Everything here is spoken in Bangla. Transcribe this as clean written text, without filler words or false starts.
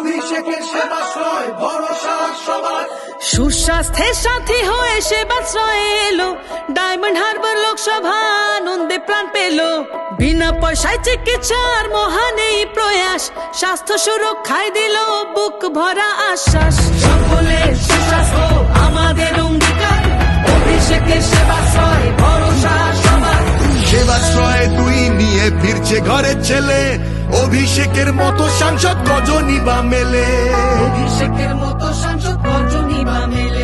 অভিষেকের সেবাশ্রয় ভরসা সবার। সুস্বাস্থ্যের সাথী হয়ে সেবাশ্রয়ে এলো ডায়মন্ড হারবার লোকসভা, আনন্দে প্রাণ পেল। বিনা পয়সায় চিকিৎসার মহান এই প্রয়াস, স্বাস্থ্য সুরক্ষায় দিল বুক ভরা আশ্বাস। সকলের সুস্বাস্থ্য আমাদের অঙ্গীকার, অভিষেকের সেবাশ্রয় ভরসা সবার। সেবাশ্রয়ে তুই নিয়ে ফিরছে ঘরের ছেলে, অভিষেকের মতো সাংসদ কজনই বা মেলে। অভিষেকের মতো সাংসদ কজনই বা মেলে।